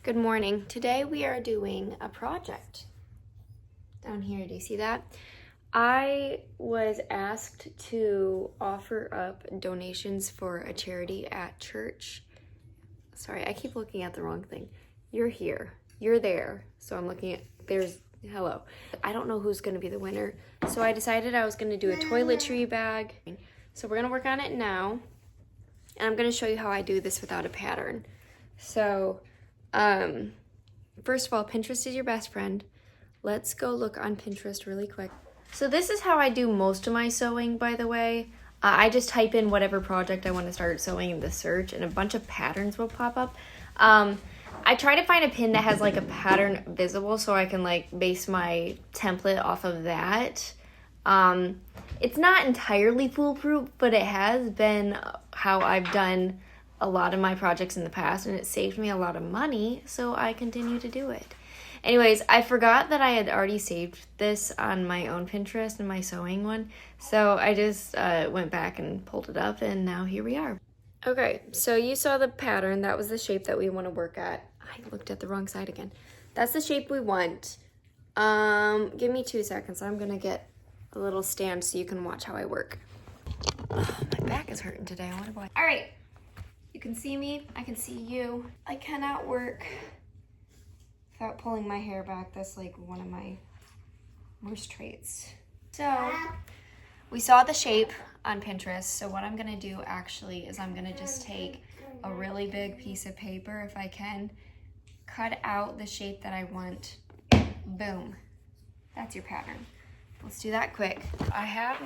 Good morning. Today we are doing a project. Down here, do you see that? I was asked to offer up donations for a charity at church. Sorry, I keep looking at the wrong thing. You're here, you're there. So I'm looking at, hello. I don't know who's gonna be the winner. So I decided I was gonna do a toiletry bag. So we're gonna work on it now. And I'm gonna show you how I do this without a pattern. So, first of all, Pinterest is your best friend. Let's go look on Pinterest really quick. So this is how I do most of my sewing, by the way. I just type in whatever project I want to start sewing in the search and a bunch of patterns will pop up. I try to find a pin that has like a pattern visible so I can like base my template off of that. It's not entirely foolproof, but it has been how I've done a lot of my projects in the past, and it saved me a lot of money, so I continue to do it. Anyways, I forgot that I had already saved this on my own Pinterest and my sewing one, so I just went back and pulled it up, and now here we are. Okay, so you saw the pattern. That was the shape that we want to work at. I looked at the wrong side again. That's the shape we want. Give me 2 seconds. I'm gonna get a little stand so you can watch how I work. Oh, my back is hurting today. I wonder why. All right. You can see me, I can see you. I cannot work without pulling my hair back. That's like one of my worst traits. So, we saw the shape on Pinterest. So what I'm gonna do actually is I'm gonna just take a really big piece of paper, if I can, cut out the shape that I want. Boom. That's your pattern. Let's do that quick. I have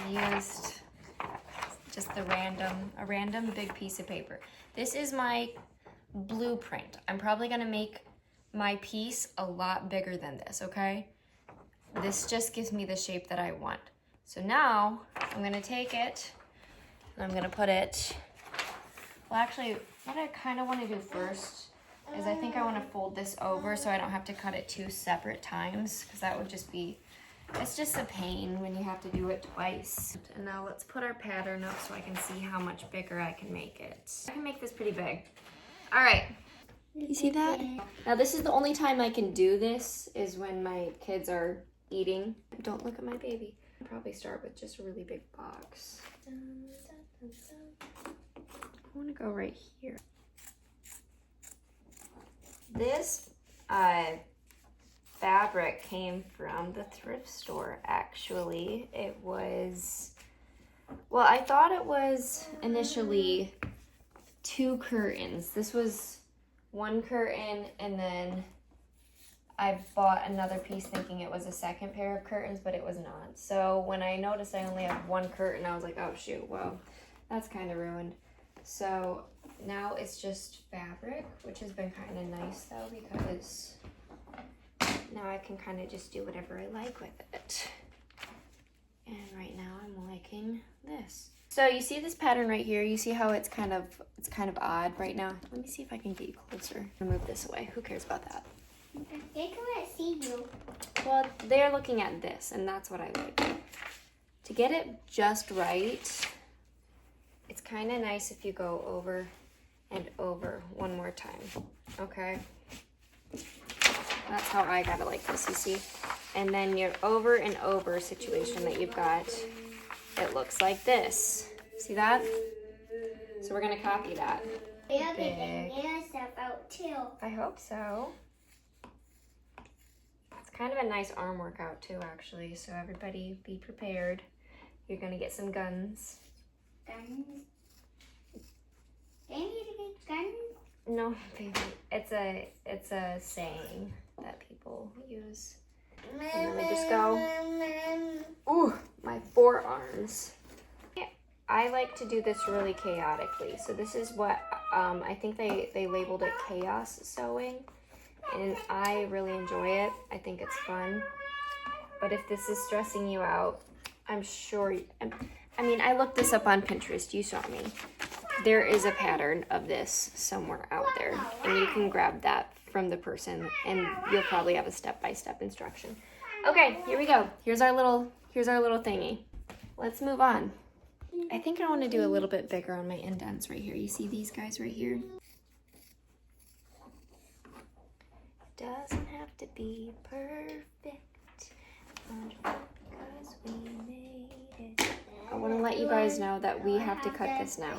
used just a random big piece of paper. This is my blueprint. I'm probably gonna make my piece a lot bigger than this, okay? This just gives me the shape that I want. So now I'm gonna take it and I'm gonna put it, well actually what I kind of want to do first is I think I want to fold this over so I don't have to cut it 2 separate times, because that would just be, it's just a pain when you have to do it twice. And now let's put our pattern up so I can see how much bigger I can make it. I can make this pretty big. All right, you see that? Now this is the only time I can do this is when my kids are eating. Don't look at my baby. I'll probably start with just a really big box. I want to go right here. This fabric came from the thrift store, actually. It was, well, I thought it was initially 2 curtains. This was 1 curtain, and then I bought another piece thinking it was a second pair of curtains, but it was not. So when I noticed I only have 1 curtain, I was like, oh shoot, well, that's kind of ruined. So now it's just fabric, which has been kind of nice though, because now I can kind of just do whatever I like with it. And right now I'm liking this. So you see this pattern right here? You see how it's kind of odd right now? Let me see if I can get you closer. I'll move this away. Who cares about that? They can't see you. Well, they're looking at this, and that's what I like. To get it just right, it's kind of nice if you go over and over one more time, okay? That's how I got it like this, you see? And then your over and over situation that you've got, it looks like this. See that? So we're gonna copy that. They're getting their stuff out too. I hope so. It's kind of a nice arm workout too, actually, so everybody be prepared. You're gonna get some guns. Guns? They need to get guns? No, baby. It's a saying that people use. And then they just go, ooh, my forearms. I like to do this really chaotically. So this is what, I think they labeled it chaos sewing. And I really enjoy it. I think it's fun. But if this is stressing you out, I'm sure, I mean, I looked this up on Pinterest. You saw me. There is a pattern of this somewhere out there, and you can grab that from the person, and you'll probably have a step-by-step instruction. Okay, here we go. Here's our little thingy. Let's move on. I think I want to do a little bit bigger on my indents right here. You see these guys right here? Doesn't have to be perfect, because we made it. I want to let you guys know that we have to cut this now.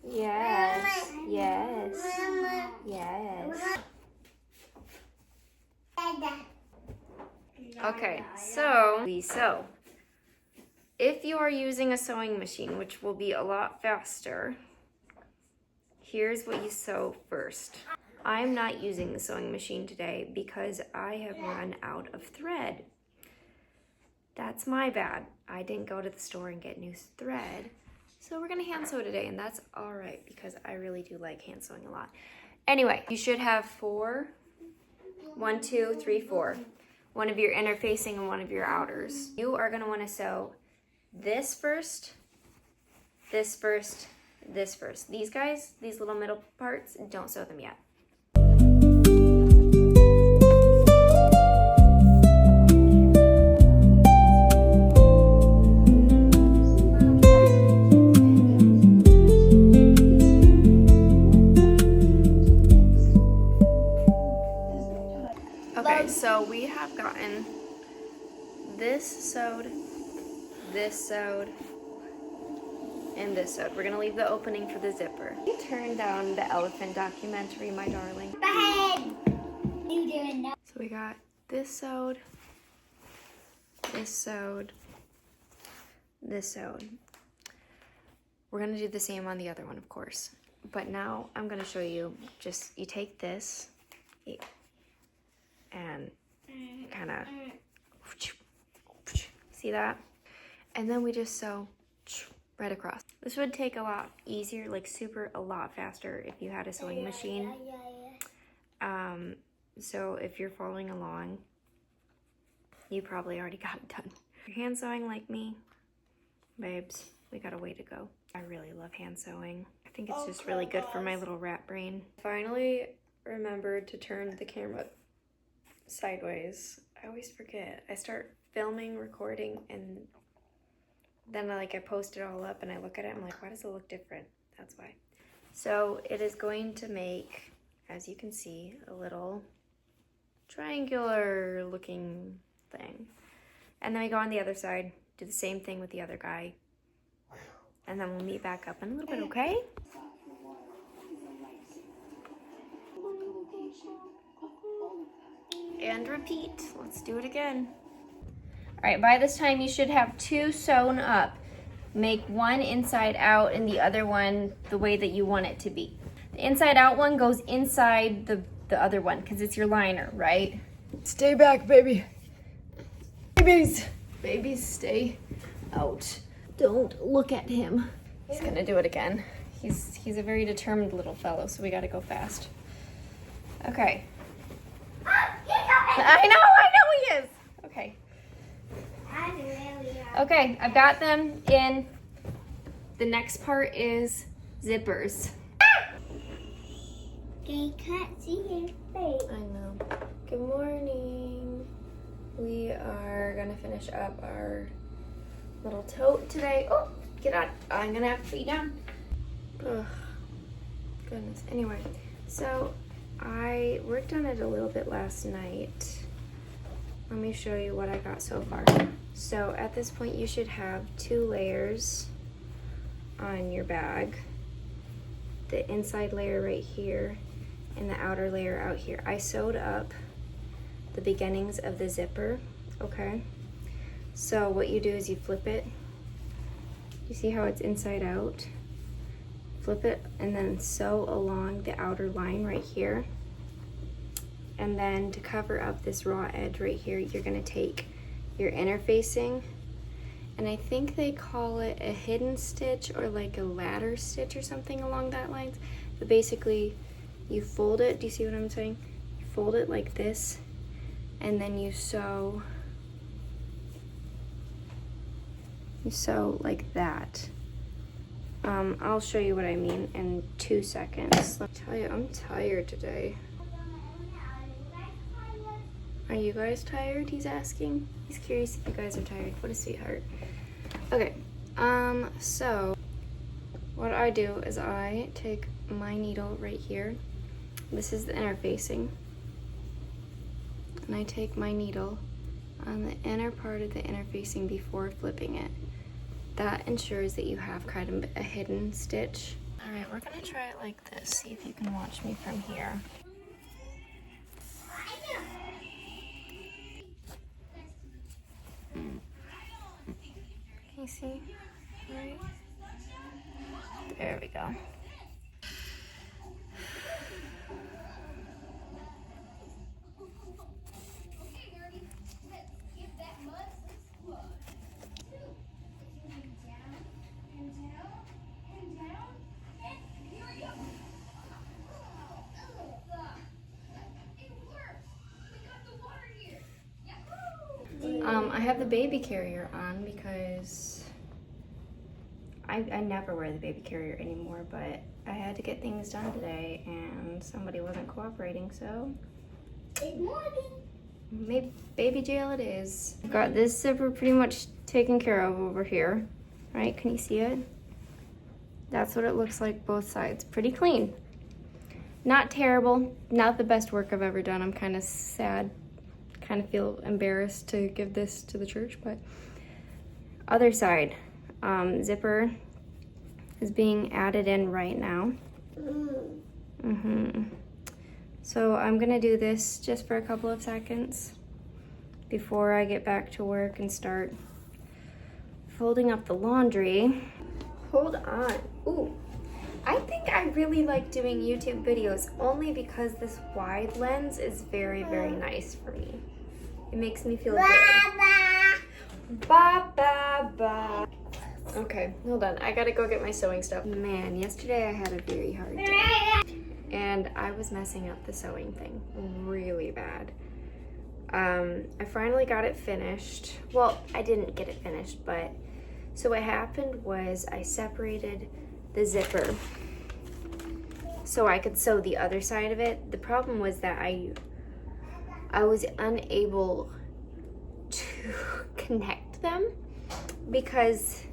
Yes, yes, yes. Okay, so we sew. If you are using a sewing machine, which will be a lot faster, here's what you sew first. I'm not using the sewing machine today because I have run out of thread. That's my bad. I didn't go to the store and get new thread. So we're gonna hand sew today, and that's all right because I really do like hand sewing a lot. Anyway, you should have 4. 1, 2, 3, 4. One of your inner facing and one of your outers. You are gonna wanna sew this first, this first, this first. These guys, these little middle parts, don't sew them yet. Okay, so we have gotten this sewed, and this sewed. We're gonna leave the opening for the zipper. You turn down the elephant documentary, my darling. You doing that? So we got this sewed, this sewed, this sewed. We're gonna do the same on the other one, of course. But now I'm gonna show you, just, you take this, and kind of, see that? And then we just sew right across. This would take a lot easier, like a lot faster if you had a sewing machine. So if you're following along, you probably already got it done. If you're hand sewing like me, babes, we got a way to go. I really love hand sewing. I think it's just really good for my little rat brain. Finally remembered to turn the camera sideways. I always forget. I start filming, recording, and then I post it all up and I look at it, I'm like, why does it look different? That's why. So it is going to make, as you can see, a little triangular looking thing. And then we go on the other side, do the same thing with the other guy. And then we'll meet back up in a little bit, okay? And repeat. Let's do it again. All right, by this time you should have 2 sewn up. Make one inside out and the other one the way that you want it to be. The inside out one goes inside the other one because it's your liner, right? Stay back, baby. Babies. Babies, stay out. Don't look at him. He's gonna do it again. He's a very determined little fellow, so we gotta go fast. Okay. I know he is. Okay. Okay, I've got them in. The next part is zippers. They can't see your face. I know. Good morning. We are gonna finish up our little tote today. Oh, get out. I'm gonna have to put you down. Ugh. Goodness. Anyway, so I worked on it a little bit last night. Let me show you what I got so far. So at this point you should have 2 layers on your bag. The inside layer right here and the outer layer out here. I sewed up the beginnings of the zipper, okay? So what you do is you flip it. You see how it's inside out? Flip it and then sew along the outer line right here. And then to cover up this raw edge right here, you're gonna take your inner facing, and I think they call it a hidden stitch or like a ladder stitch or something along that lines. But basically, you fold it. Do you see what I'm saying? You fold it like this, and then you sew like that. I'll show you what I mean in 2 seconds. I'll tell you, I'm tired today. Are you guys tired? He's asking. He's curious if you guys are tired. What a sweetheart. Okay, so what I do is I take my needle right here. This is the inner facing. and I take my needle on the inner part of the inner facing before flipping it. That ensures that you have kind of a hidden stitch. All right, we're gonna try it like this. See if you can watch me from here. Can you see? All right. There we go. I have the baby carrier on because I never wear the baby carrier anymore, but I had to get things done today and somebody wasn't cooperating, so Good morning. maybe baby jail it is. I've got this zipper pretty much taken care of over here, right? Can you see it? That's what it looks like both sides. Pretty clean. Not terrible, not the best work I've ever done. I'm kind of sad. Kind of feel embarrassed to give this to the church, but other side, zipper is being added in right now. So I'm gonna do this just for a couple of seconds before I get back to work and start folding up the laundry. Hold on. Ooh, I think I really like doing YouTube videos only because this wide lens is very, very nice for me. It makes me feel good. Ba, ba, ba. Okay, hold on. I gotta go get my sewing stuff. Man, yesterday I had a very hard day. And I was messing up the sewing thing really bad. I finally got it finished. Well, I didn't get it finished, but so what happened was I separated the zipper so I could sew the other side of it. The problem was that I was unable to connect them because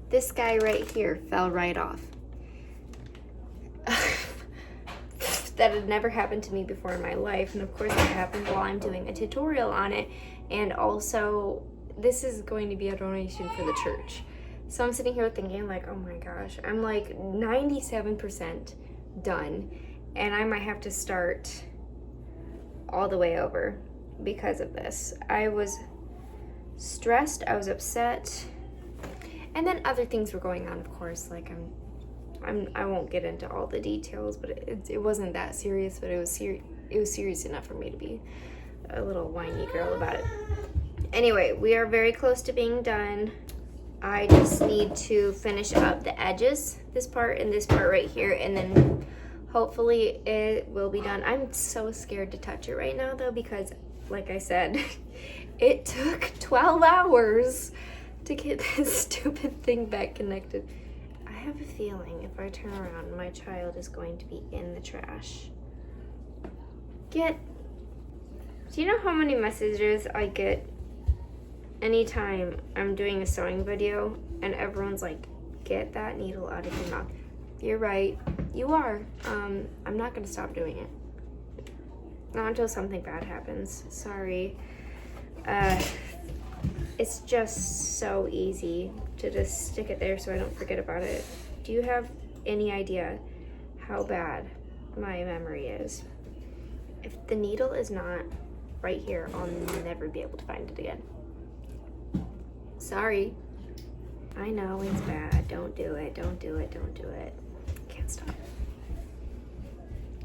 this guy right here fell right off. That had never happened to me before in my life, and of course it happened while I'm doing a tutorial on it, and also this is going to be a donation for the church. So I'm sitting here thinking like, oh my gosh, I'm like 97% done, and I might have to start all the way over because of this. I was stressed, I was upset, and then other things were going on, of course, like I won't get into all the details, but it wasn't that serious, but it was serious enough for me to be a little whiny girl about it. Anyway, we are very close to being done. I just need to finish up the edges, this part and this part right here, and then hopefully it will be done. I'm so scared to touch it right now though, because like I said, it took 12 hours to get this stupid thing back connected. I have a feeling if I turn around, my child is going to be in the trash. Do you know how many messages I get anytime I'm doing a sewing video and everyone's like, get that needle out of your mouth? You're right, you are. I'm not gonna stop doing it. Not until something bad happens, sorry. It's just so easy to just stick it there so I don't forget about it. Do you have any idea how bad my memory is? If the needle is not right here, I'll never be able to find it again. Sorry. I know it's bad. Don't do it. Don't do it. Don't do it. Can't stop.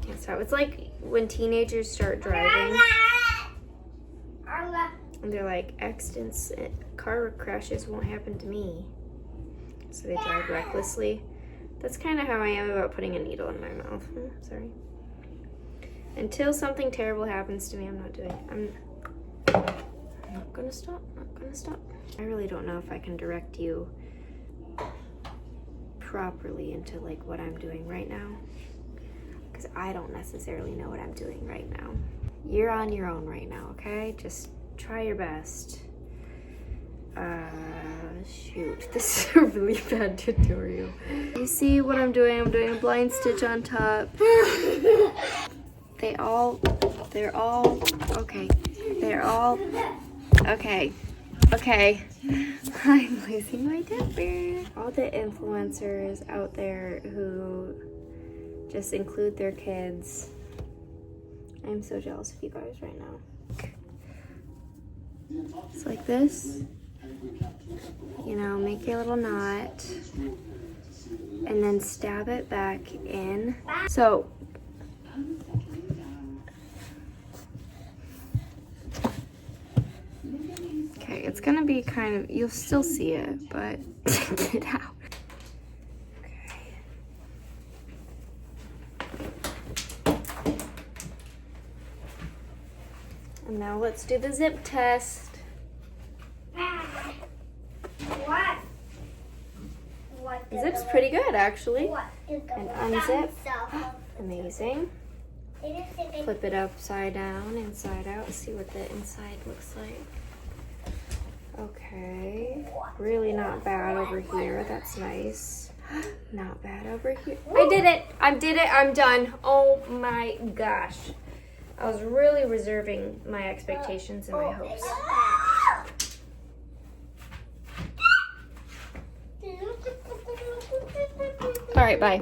Can't stop. It's like when teenagers start driving and they're like, accidents, car crashes won't happen to me. So they drive recklessly. That's kind of how I am about putting a needle in my mouth. Sorry. Until something terrible happens to me, I'm not doing it. I'm not gonna stop. Not gonna stop. I really don't know if I can direct you properly into like what I'm doing right now, because I don't necessarily know what I'm doing right now. You're on your own right now, okay? Just try your best. Shoot, this is a really bad tutorial. You see what I'm doing? I'm doing a blind stitch on top. They're all, okay. They're all, okay. I'm losing my temper. All the influencers out there who just include their kids. I'm so jealous of you guys right now. It's like this. You know, make your little knot and then stab it back in. So, okay, it's gonna be kind of, you'll still see it, but get it out. And now let's do the zip test. The zip's pretty good, actually. And unzip. Amazing. Flip it upside down, inside out. See what the inside looks like. Okay. Really not bad over here. That's nice. Not bad over here. I did it. I'm done. Oh my gosh. I was really reserving my expectations and my hopes. All right, bye.